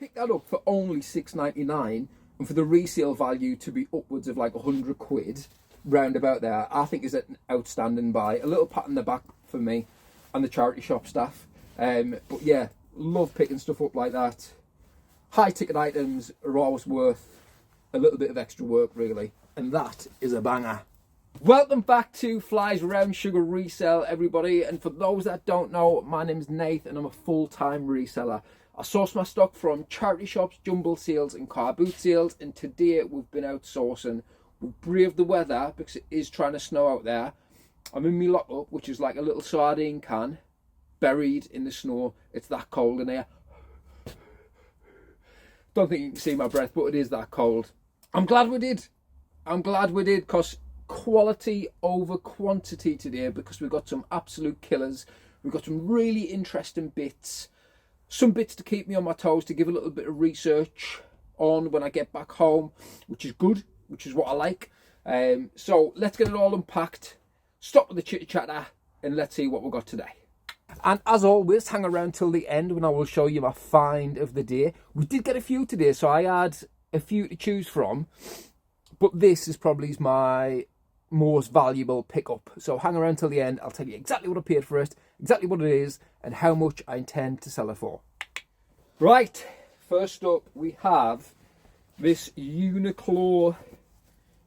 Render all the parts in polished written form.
picked that up for only £6.99, and for the resale value to be upwards of like 100 quid, round about there, I think is an outstanding buy. A little pat on the back for me and the charity shop staff. But yeah, love picking stuff up like that. High ticket items are always worth a little bit of extra work, really, and that is a banger. Welcome back to Fly's Round Sugar Resale, everybody. And for those that don't know, my name's Nath and I'm a full-time reseller. I source my stock from charity shops, jumble sales and car boot sales, and today we've been out sourcing. We've braved the weather because it is trying to snow out there. I'm in my lock-up, which is like a little sardine can buried in the snow. It's that cold in here. Don't think you can see my breath, but it is that cold. I'm glad we did. I'm glad we did, because quality over quantity today, because we've got some absolute killers. We've got some really interesting bits. Some bits to keep me on my toes, to give a little bit of research on when I get back home, which is good, which is what I like. So let's get it all unpacked, stop with the chitter chatter, and let's see what we've got today. And as always, hang around till the end when I will show you my find of the day. We did get a few today, so I had a few to choose from, but this is probably my most valuable pickup. So hang around till the end. I'll tell you exactly what I paid for it, exactly what it is, and how much I intend to sell it for. Right, first up we have this Uniqlo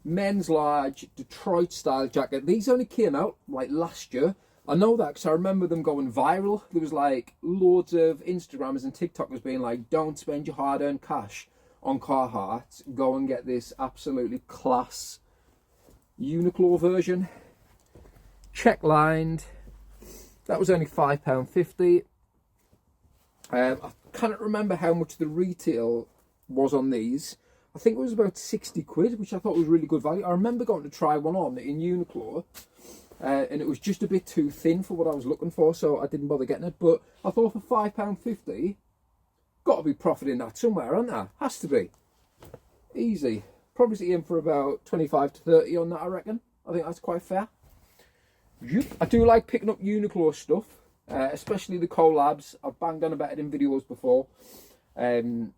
men's large Detroit style jacket. These only came out like last year. I know that because I remember them going viral. There was like loads of Instagrammers and TikTokers being like, don't spend your hard-earned cash on Carhartt, go and get this absolutely class Uniqlo version. Check lined. That was only £5.50. I can't remember how much the retail was on these. I think it was about 60 quid, which I thought was really good value. I remember going to try one on in Uniqlo, and it was just a bit too thin for what I was looking for, so I didn't bother getting it. But I thought for £5.50, got to be profiting that somewhere, aren't there? Has to be. Easy. Probably see him for about 25 to 30 on that, I reckon. I think that's quite fair. Yep. I do like picking up Uniqlo stuff, especially the collabs. I've banged on about it in videos before. The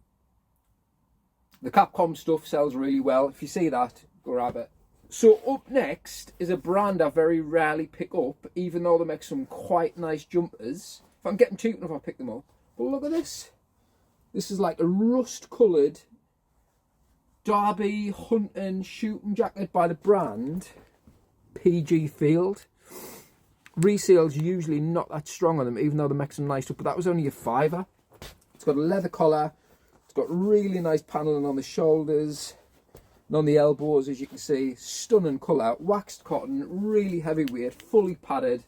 Capcom stuff sells really well. If you see that, grab it. So up next is a brand I very rarely pick up, even though they make some quite nice jumpers. If I'm getting cheap enough, I'll pick them up. But look at this. This is like a rust-coloured Derby hunting shooting jacket by the brand PG Field. Resale's usually not that strong on them, even though they make some nice stuff, but that was only a £5. It's got a leather collar. It's got really nice paneling on the shoulders and on the elbows, as you can see. Stunning colour, waxed cotton, really heavyweight, fully padded.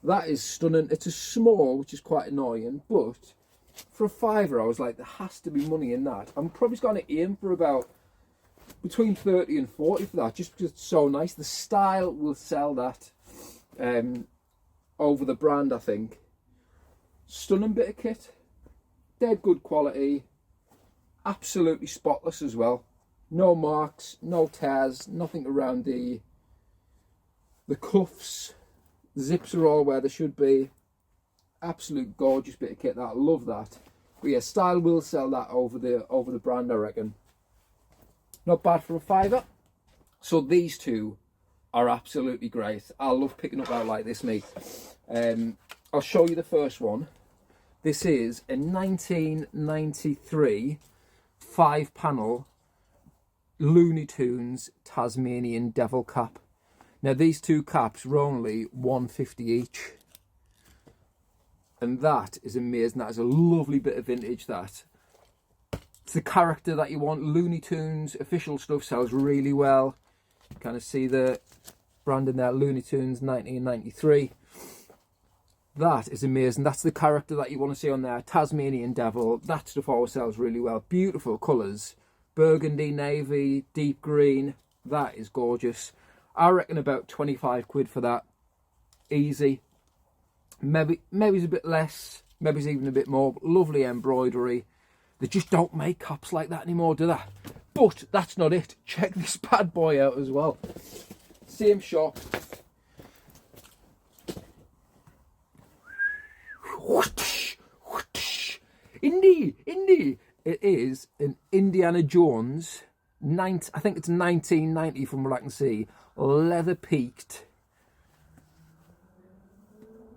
That is stunning. It's a small, which is quite annoying, but for a £5, I was like, there has to be money in that. I'm probably going to aim for about between 30 and 40 for that, just because it's so nice. The style will sell that over the brand, I think. Stunning bit of kit, dead good quality, absolutely spotless as well. No marks, no tears, nothing around the cuffs. The zips are all where they should be. Absolute gorgeous bit of kit. That, I love that. But yeah, style will sell that over the brand, I reckon. Not bad for a £5. So these two are absolutely great. I love picking up out like this, mate. I'll show you the first one. This is a 1993 5-panel Looney Tunes Tasmanian Devil cap. Now these two caps were only £1.50 each. And that is amazing. That is a lovely bit of vintage, that. It's the character that you want. Looney Tunes official stuff sells really well. You kind of see the brand in there, Looney Tunes 1993. That is amazing. That's the character that you want to see on there. Tasmanian Devil. That stuff always sells really well. Beautiful colours. Burgundy, navy, deep green. That is gorgeous. I reckon about 25 quid for that. Easy. Maybe it's a bit less. Maybe it's even a bit more. But lovely embroidery. They just don't make caps like that anymore, do they? But that's not it. Check this bad boy out as well. Same shop. Indie. It is an Indiana Jones, I think it's 1990 from what I can see, leather peaked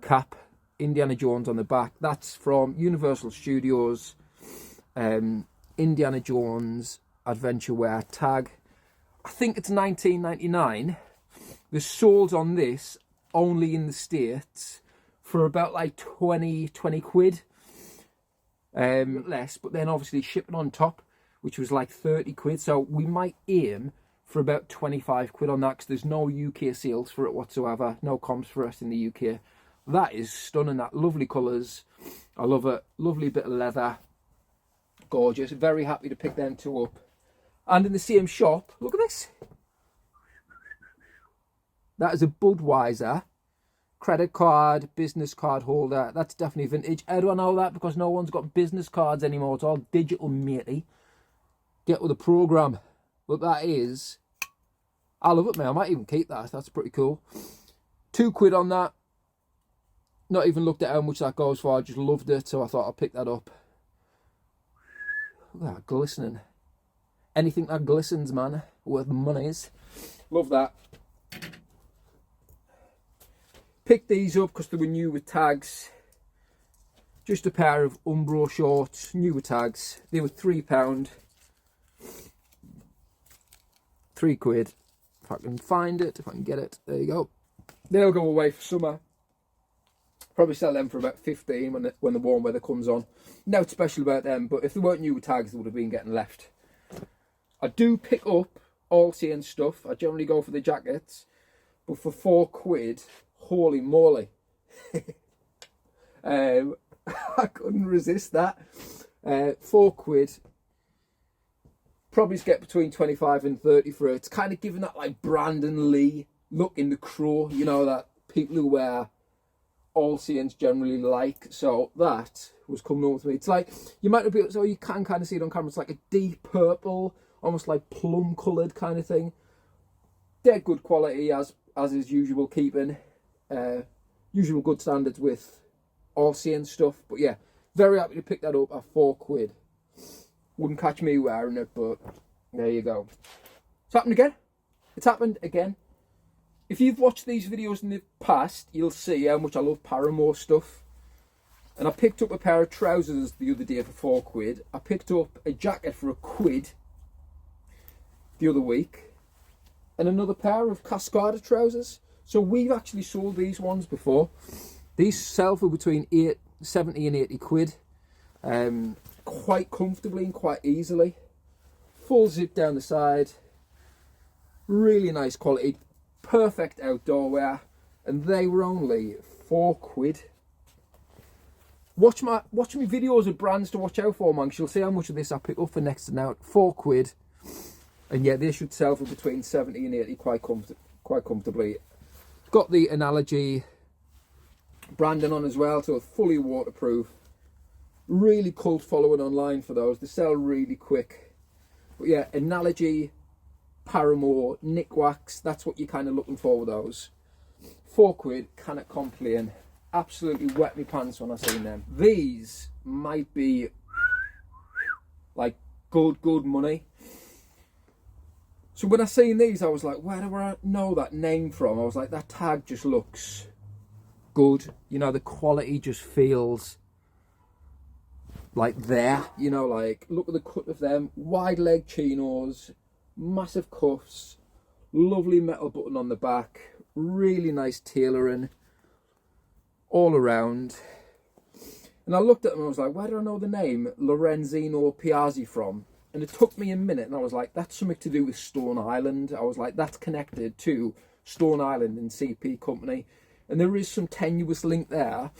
cap, Indiana Jones on the back. That's from Universal Studios, Indiana Jones Adventure Wear tag. I think it's 19.99. The sold on this only in the States for about like 20 quid. Less, but then obviously shipping on top, which was like 30 quid. So we might aim for about 25 quid on that, because there's no UK sales for it whatsoever. No comps for us in the UK. That is stunning. That lovely colours. I love it. Lovely bit of leather. Gorgeous. Very happy to pick them two up. And in the same shop, look at this. That is a Budweiser credit card, business card holder. That's definitely vintage. How do I know that? Because no one's got business cards anymore. It's all digital, matey. Get with the program. But that is, I love it, man. I might even keep that. That's pretty cool. £2 on that. Not even looked at how much that goes for. I just loved it, so I thought I'd pick that up. Look at that glistening. Anything that glistens, man, worth monies. Love that. Picked these up because they were new with tags. Just a pair of Umbro shorts, new with tags. They were £3. £3. If I can find it, if I can get it. There you go. They'll go away for summer. Probably sell them for about 15 when the warm weather comes on. Nothing special about them, but if they weren't new with tags, they would have been getting left. I do pick up all seeing stuff. I generally go for the jackets, but for £4, holy moly. I couldn't resist that. £4. Probably get between 25 and 30 for it. It's kind of giving that like Brandon Lee look in The Crow, you know, that people who wear all seeings generally like. So that was coming over to me. It's like, you might not be, so you can kind of see it on camera, it's like a deep purple, almost like plum coloured kind of thing. They're good quality as is usual, keeping usual good standards with all seeing stuff. But yeah, very happy to pick that up at £4. Wouldn't catch me wearing it, but there you go. It's happened again. It's happened again. If you've watched these videos in the past, you'll see how much I love Paramore stuff. And I picked up a pair of trousers the other day for £4. I picked up a jacket for £1 the other week. And another pair of Cascada trousers. So we've actually sold these ones before. These sell for between 70 and 80 quid. Quite comfortably and quite easily. Full zip down the side. Really nice quality. Perfect outdoor wear. And they were only £4. Watch my videos of brands to watch out for, man, because you'll see how much of this I pick up for next to now. £4. And yeah, they should sell for between 70 and 80 quite comfortably. Got the Analogy branding on as well, so it's fully waterproof. Really cult following online for those. They sell really quick. But yeah, Analogy, Paramore, Nick Wax, that's what you're kind of looking for with those. £4, cannot complain. Absolutely wet my pants when I seen them. These might be like good money. So when I seen these, I was like, where do I know that name from? I was like, that tag just looks good. You know, the quality just feels like there. You know, like, look at the cut of them. Wide leg chinos, massive cuffs, lovely metal button on the back, really nice tailoring all around. And I looked at them and I was like, where do I know the name Lorenzino Piazzi from? And it took me a minute, and I was like, that's something to do with Stone Island. I was like, that's connected to Stone Island and CP Company. And there is some tenuous link there.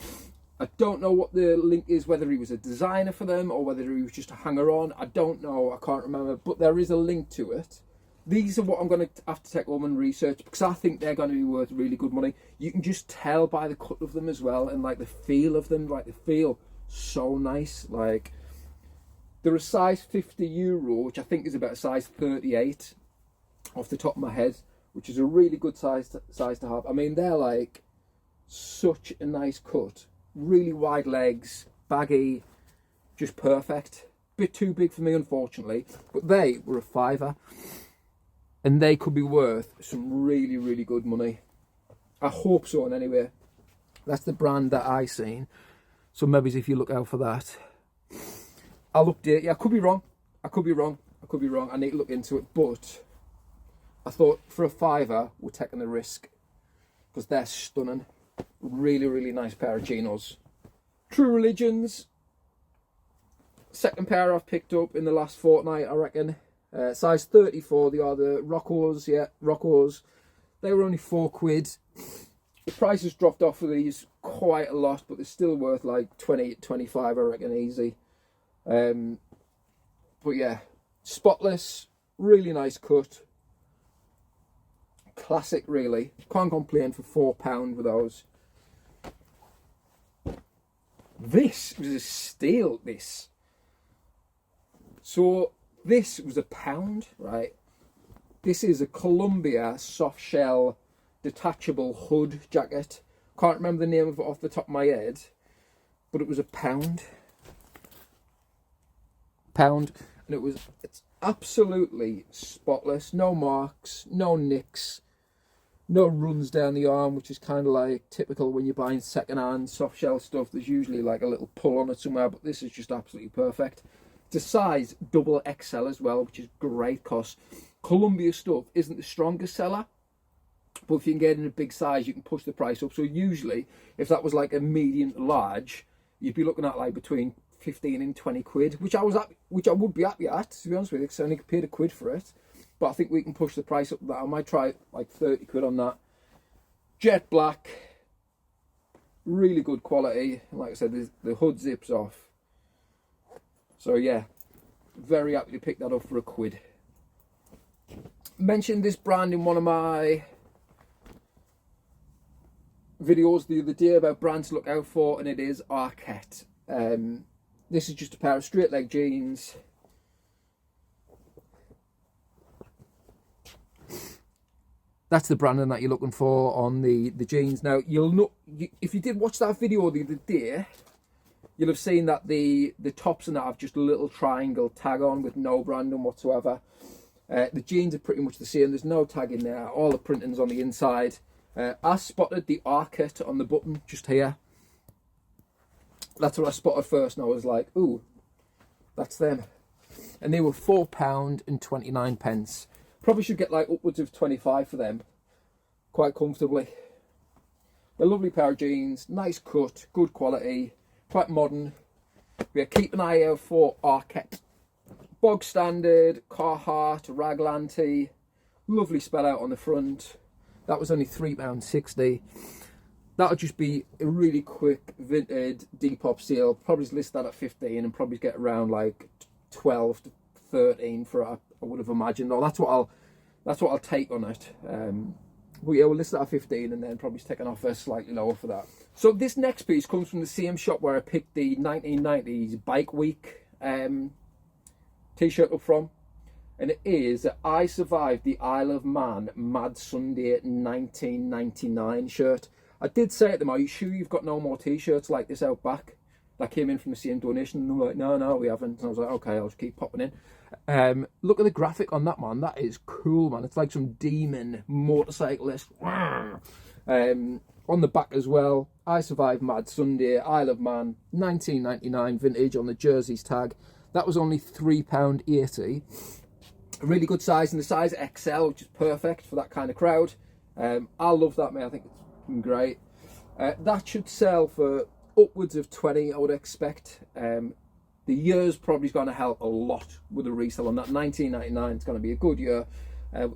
I don't know what the link is, whether he was a designer for them or whether he was just a hanger-on. I don't know, I can't remember. But there is a link to it. These are what I'm going to have to take home and research, because I think they're going to be worth really good money. You can just tell by the cut of them as well, and like the feel of them, like they feel so nice. Like, they're a size 50 euro, which I think is about a size 38 off the top of my head, which is a really good size to have. I mean, they're like such a nice cut. Really wide legs, baggy, just perfect. bit too big for me, unfortunately. But they were a £5, and they could be worth some really, really good money. I hope so, and anyway. That's the brand that I seen. So maybe if you look out for that, I'll update you. I could be wrong. I could be wrong. I could be wrong. I need to look into it. But I thought for a £5, we're taking the risk because they're stunning. Really, really nice pair of chinos. True Religions. Second pair I've picked up in the last fortnight, I reckon. Size 34. They are the Roccos. Yeah, Roccos. They were only £4. The price has dropped off of these quite a lot, but they're still worth like 20, 25, I reckon, easy. But yeah, spotless, really nice cut. Classic, really. Can't complain for £4 with those. This was a steal, this. So this was £1, right? This is a Columbia soft shell detachable hood jacket. Can't remember the name of it off the top of my head, but it was £1. And it's absolutely spotless. No marks, no nicks, no runs down the arm, which is kind of like typical when you're buying second-hand soft shell stuff. There's usually like a little pull on it somewhere, but this is just absolutely perfect. It's a size double XL as well, which is great because Columbia stuff isn't the strongest seller. But if you can get in a big size, you can push the price up. So usually, if that was like a medium to large, you'd be looking at like between 15 and 20 quid, which I would be happy at, to be honest with you, because I only paid £1 for it. But I think we can push the price up. That I might try like 30 quid on that. Jet black, really good quality. Like I said, the hood zips off. So yeah, very happy to pick that up for £1. Mentioned this brand in one of my videos the other day about brands to look out for, and it is Arket. This is just a pair of straight leg jeans. That's the branding that you're looking for on the jeans. Now, you'll know, if you did watch that video the other day, you'll have seen that the tops and that have just a little triangle tag on with no branding whatsoever. The jeans are pretty much the same. There's no tag in there. All the printing's on the inside. I spotted the Arket on the button just here. That's what I spotted first, and I was like, ooh, that's them. And they were £4.29. Probably should get like upwards of 25 for them, quite comfortably. A lovely pair of jeans, nice cut, good quality, quite modern. Yeah, keep an eye out for Arket. Bog standard, Carhartt, Raglan tee, lovely spell out on the front. That was only £3.60. That'll just be a really quick vintage Depop sale. Probably list that at 15 and probably get around like 12 to 13 for it, I would have imagined. Or that's what I'll take on it. But yeah, we'll list that at 15 and then probably take an offer slightly lower for that. So this next piece comes from the same shop where I picked the 1990s Bike Week t-shirt up from. And it is I Survived the Isle of Man Mad Sunday 1999 shirt. I did say to them, are you sure you've got no more t-shirts like this out back? That came in from the same donation. And they were like, no, we haven't. And I was like, okay, I'll just keep popping in. Look at the graphic on that, man. That is cool, man. It's like some demon motorcyclist. On the back as well, I Survived Mad Sunday, Isle of Man, 1999 vintage on the jerseys tag. That was only £3.80. A really good size, in the size XL, which is perfect for that kind of crowd. I love that, mate. I think it's great. That should sell for upwards of 20, I would expect. The year's probably going to help a lot with the resale on that. 1999 is going to be a good year.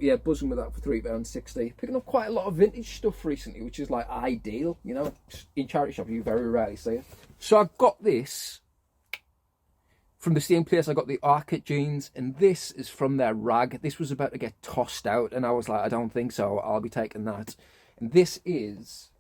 Yeah, buzzing with that for £3.60. Picking up quite a lot of vintage stuff recently, which is like ideal. You know, in charity shop you very rarely see it. So I've got this from the same place I got the Arket jeans, and this is from their rag. This was about to get tossed out, and I was like, I don't think so. I'll be taking that. And this is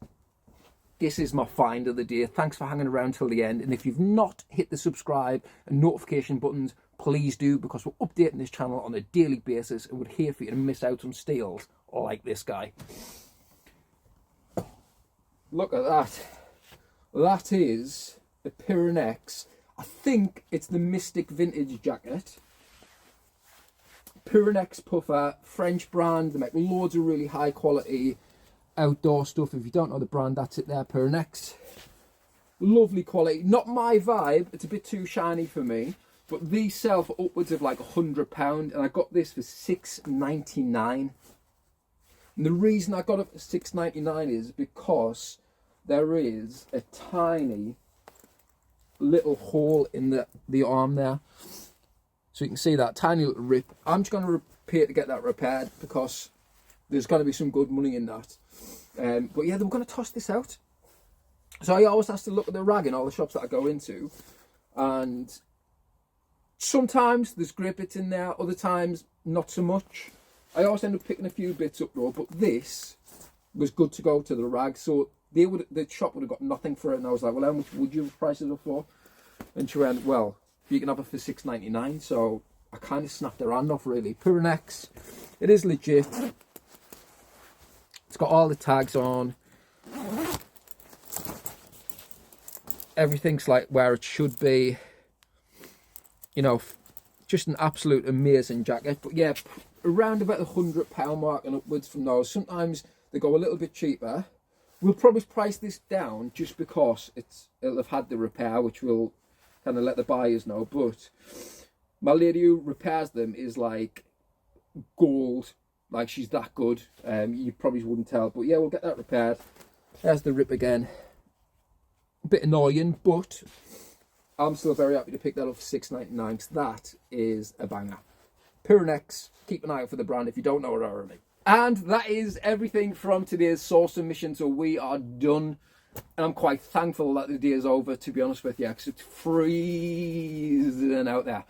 my find of the day. Thanks for hanging around till the end. And if you've not hit the subscribe and notification buttons, please do, because we're updating this channel on a daily basis and would hate for you to miss out on steals like this guy. Look at that. That is the Pyrenex I think it's the Mystic Vintage jacket. Pyrenex puffer, French brand. They make loads of really high quality outdoor stuff. If you don't know the brand, that's it there, Pyrenex. Lovely quality. Not my vibe. It's a bit too shiny for me. But these sell for upwards of like £100. And I got this for £6.99. And the reason I got it for £6.99 is because there is a tiny little hole in the arm there. So you can see that tiny little rip. I'm just going to pay to get that repaired because there's going to be some good money in that. But yeah, we're going to toss this out. So I always have to look at the rag in all the shops that I go into. And sometimes there's great bits in there. Other times, not so much. I always end up picking a few bits up though. But this was good to go to the rag. So the shop would have got nothing for it. And I was like, well, how much would you price it up for? And she went, well, you can have it for £6.99. So I kind of snapped her hand off, really. Pyrenex, it is legit. It's got all the tags on. Everything's like where it should be. You know, just an absolute amazing jacket. But yeah, around about the £100 mark and upwards from those. Sometimes they go a little bit cheaper. We'll probably price this down just because it'll have had the repair, which will kind of let the buyers know. But my lady who repairs them is like gold. Like, she's that good. You probably wouldn't tell. But yeah, we'll get that repaired. There's the rip again. A bit annoying, but I'm still very happy to pick that up for £6.99 because that is a banger. Pyrenex, keep an eye out for the brand if you don't know it already. And that is everything from today's sourcing mission. So we are done. And I'm quite thankful that the day is over, to be honest with you, because it's freezing out there.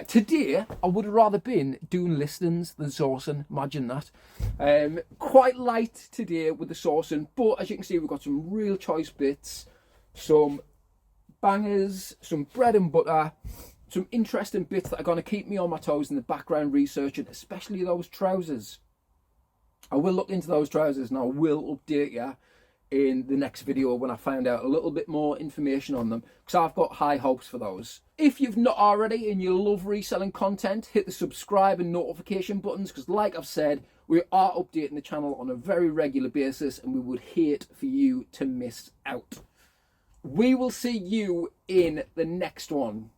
Today, I would have rather been doing listings than sourcing. Imagine that. Quite light today with the sourcing, but as you can see, we've got some real choice bits, some bangers, some bread and butter, some interesting bits that are going to keep me on my toes in the background researching, especially those trousers. I will look into those trousers and I will update you in the next video when I find out a little bit more information on them, because I've got high hopes for those. If you've not already and you love reselling content, hit the subscribe and notification buttons, because like I've said, we are updating the channel on a very regular basis and we would hate for you to miss out. We will see you in the next one.